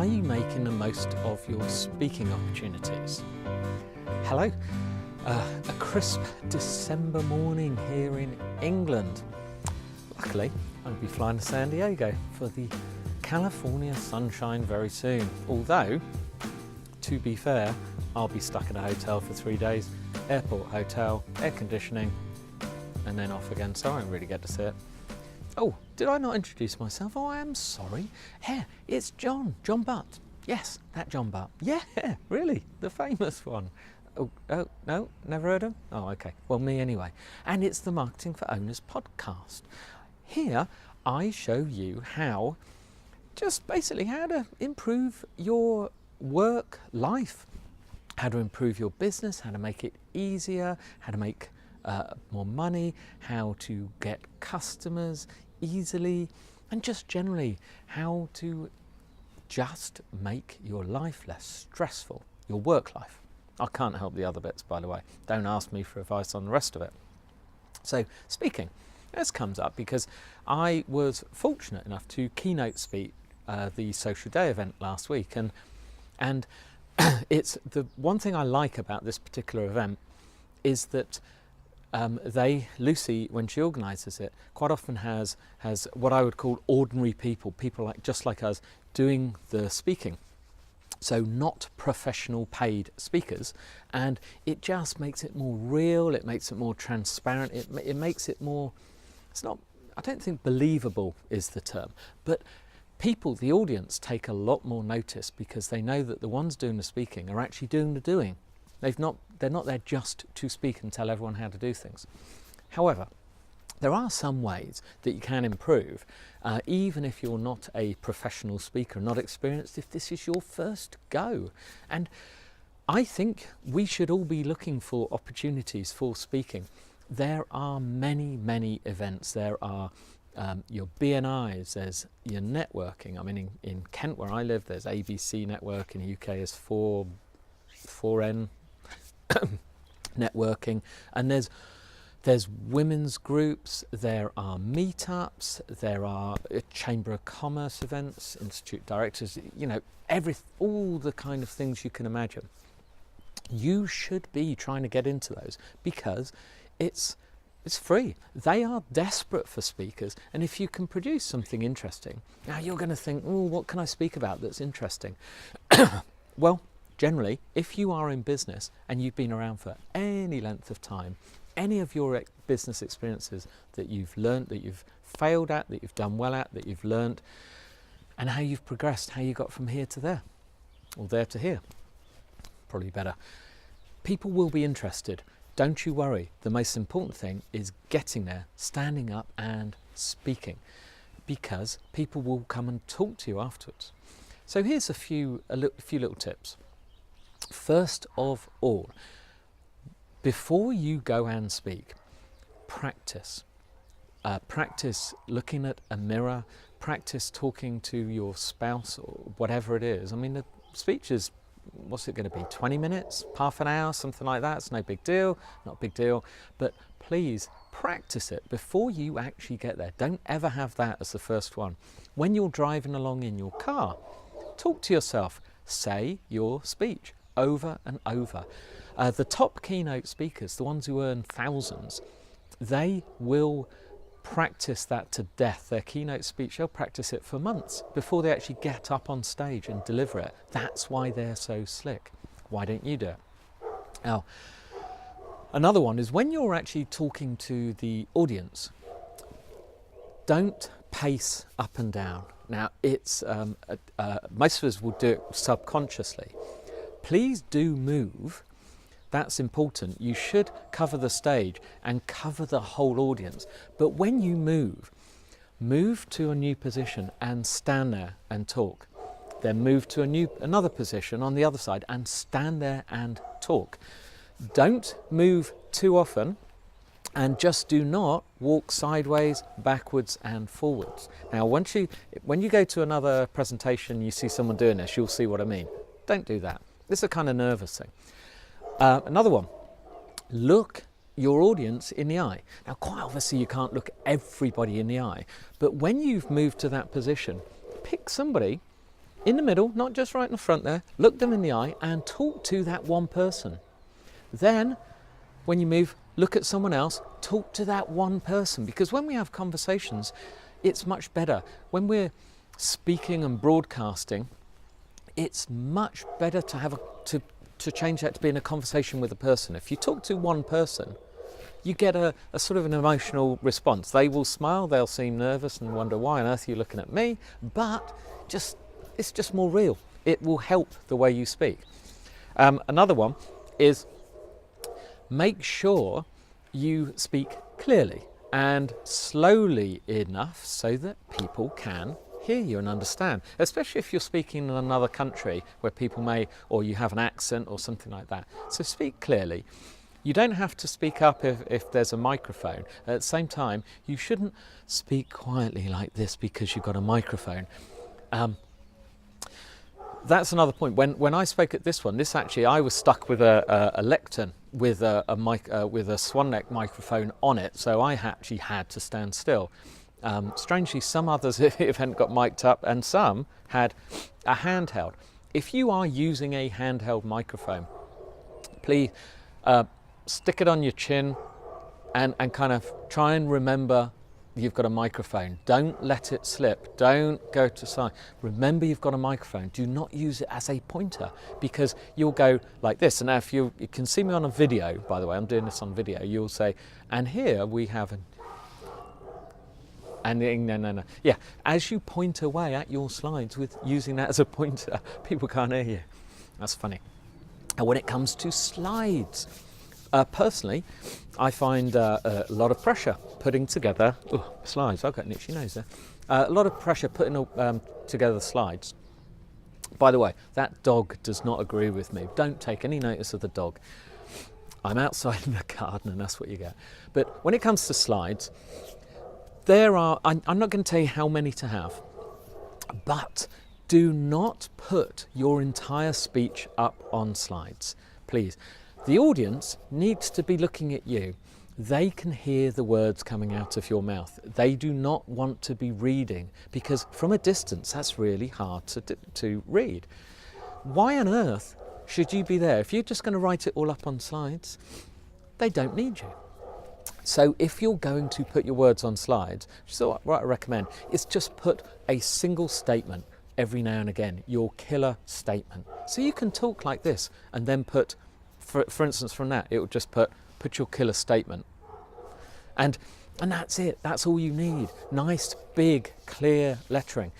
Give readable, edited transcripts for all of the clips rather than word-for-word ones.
Are you making the most of your speaking opportunities? Hello, a crisp December morning here in England. Luckily, I'll be flying to San Diego for the California sunshine very soon. Although, to be fair, I'll be stuck in a hotel for 3 days, airport, hotel, air conditioning, and then off again, so I won't really get to see it. Oh, did I not introduce myself? Oh, I am sorry. Here, it's John Butt. Yes, that John Butt. Yeah, really, the famous one. Oh, no, never heard of him? Oh, okay. Well, me anyway. And it's the Marketing for Owners podcast. Here, I show you how, just basically how to improve your work life, how to improve your business, how to make it easier, how to make more money, how to get customers easily, and just generally how to just make your life less stressful, your work life. I can't help the other bits, by the way. Don't ask me for advice on the rest of it. So speaking, this comes up because I was fortunate enough to keynote speak the Social Day event last week, and it's the one thing I like about this particular event is that Lucy, when she organises it, quite often has what I would call ordinary people just like us, doing the speaking. So not professional paid speakers, and it just makes it more real, it makes it more transparent, it makes it more, it's not, I don't think believable is the term, but people, the audience, take a lot more notice because they know that the ones doing the speaking are actually doing the doing. They're not there just to speak and tell everyone how to do things. However, there are some ways that you can improve, even if you're not a professional speaker, not experienced, if this is your first go. And I think we should all be looking for opportunities for speaking. There are many, many events. There are your BNIs, there's your networking. I mean, in Kent where I live, there's ABC Network, in the UK is 4N networking, and there's women's groups, there are meetups, there are Chamber of Commerce events, institute directors, you know, all the kind of things you can imagine. You should be trying to get into those because it's free. They are desperate for speakers, and if you can produce something interesting, now you're going to think, oh, what can I speak about that's interesting? Well, generally, if you are in business and you've been around for any length of time, any of your business experiences that you've learnt, that you've failed at, that you've done well at, that you've learnt, and how you've progressed, how you got from here to there, or there to here, probably better. People will be interested. Don't you worry. The most important thing is getting there, standing up and speaking, because people will come and talk to you afterwards. So here's a few little tips. First of all, before you go and speak, practice. Practice looking at a mirror, practice talking to your spouse or whatever it is. I mean, the speech is, what's it going to be, 20 minutes, half an hour, something like that. It's no big deal, not a big deal, but please practice it before you actually get there. Don't ever have that as the first one. When you're driving along in your car, talk to yourself, say your speech over and over. The top keynote speakers, the ones who earn thousands, they will practice that to death. Their keynote speech, they'll practice it for months before they actually get up on stage and deliver it. That's why they're so slick. Why don't you do it? Now, another one is when you're actually talking to the audience, don't pace up and down. Now, it's most of us will do it subconsciously. Please do move. That's important. You should cover the stage and cover the whole audience. But when you move to a new position and stand there and talk. Then move to another position on the other side and stand there and talk. Don't move too often, and just do not walk sideways, backwards and forwards. Now, when you go to another presentation, you see someone doing this, you'll see what I mean. Don't do that. This is a kind of nervous thing. Another one, look your audience in the eye. Now, quite obviously you can't look everybody in the eye, but when you've moved to that position, pick somebody in the middle, not just right in the front there, look them in the eye and talk to that one person. Then, when you move, look at someone else, talk to that one person. Because when we have conversations, it's much better. When we're speaking and broadcasting, it's much better to have to change that to being a conversation with a person. If you talk to one person, you get a sort of an emotional response. They will smile, they'll seem nervous and wonder, why on earth are you looking at me? But it's just more real. It will help the way you speak. Another one is make sure you speak clearly and slowly enough so that people can hear you and understand, especially if you're speaking in another country where people may, or you have an accent or something like that. So speak clearly. You don't have to speak up if there's a microphone. At the same time, you shouldn't speak quietly like this because you've got a microphone. That's another point. When I spoke at this one, I was stuck with a lectern with a swan neck microphone on it, so I actually had to stand still. Strangely, some others event got mic'd up and some had a handheld. If you are using a handheld microphone, please stick it on your chin and kind of try and remember you've got a microphone. Don't let it slip. Don't go to side. Remember you've got a microphone. Do not use it as a pointer because you'll go like this. And now if you can see me on a video, by the way, I'm doing this on video, you'll say, and here we have no. Yeah, as you point away at your slides with using that as a pointer, people can't hear you. That's funny. And when it comes to slides, personally, I find a lot of pressure putting together slides. I've got an itchy nose there. A lot of pressure putting together slides. By the way, that dog does not agree with me. Don't take any notice of the dog. I'm outside in the garden and that's what you get. But when it comes to slides, I'm not going to tell you how many to have, but do not put your entire speech up on slides, please. The audience needs to be looking at you. They can hear the words coming out of your mouth. They do not want to be reading because from a distance that's really hard to read. Why on earth should you be there? If you're just going to write it all up on slides, they don't need you. So if you're going to put your words on slides, which is what I recommend, is just put a single statement every now and again, your killer statement. So you can talk like this and then put, for instance from that, it will just put your killer statement. And that's it, that's all you need. Nice, big, clear lettering.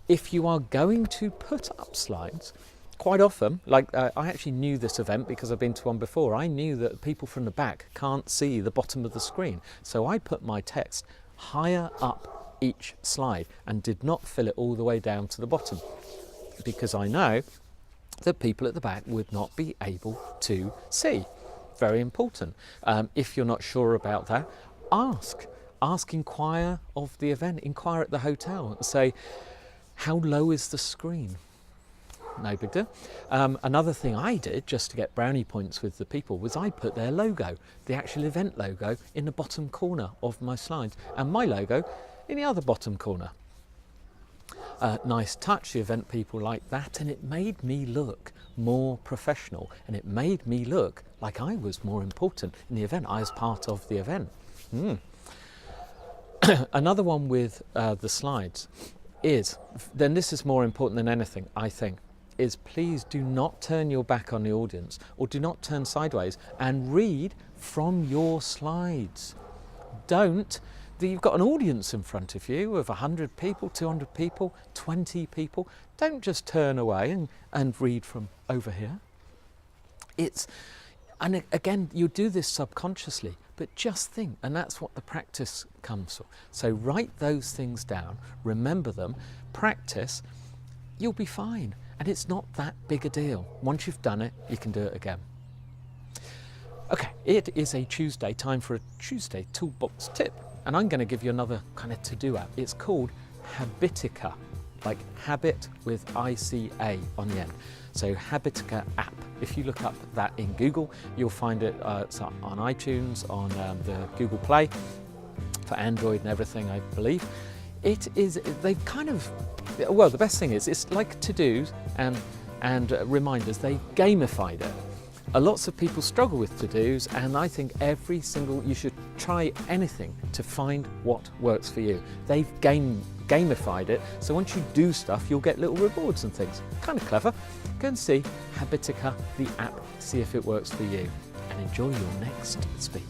If you are going to put up slides, quite often, like I actually knew this event because I've been to one before. I knew that people from the back can't see the bottom of the screen. So I put my text higher up each slide and did not fill it all the way down to the bottom because I know that people at the back would not be able to see. Very important. If you're not sure about that, inquire of the event, inquire at the hotel and say, how low is the screen? No big deal. Another thing I did just to get brownie points with the people was I put their logo, the actual event logo, in the bottom corner of my slides and my logo in the other bottom corner. Nice touch, the event people like that, and it made me look more professional and it made me look like I was more important in the event. I was part of the event. Another one with the slides is, then this is more important than anything, I think, is please do not turn your back on the audience or do not turn sideways and read from your slides. You've got an audience in front of you of 100 people, 200 people, 20 people. Don't just turn away and read from over here. And again, you do this subconsciously, but just think, and that's what the practice comes from. So write those things down, remember them, practice, you'll be fine. And it's not that big a deal. Once you've done it, you can do it again. Okay, it is a Tuesday, time for a Tuesday Toolbox tip. And I'm going to give you another kind of to-do app. It's called Habitica, like habit with ICA on the end. So Habitica app. If you look up that in Google, you'll find it it's on iTunes, on the Google Play, for Android and everything, I believe. They've kind of Well, the best thing is it's like to-dos and reminders. They gamified it. Lots of people struggle with to-dos, and I think you should try anything to find what works for you. They've gamified it, so once you do stuff, you'll get little rewards and things. Kind of clever. Go and see Habitica, the app, see if it works for you, and enjoy your next speech.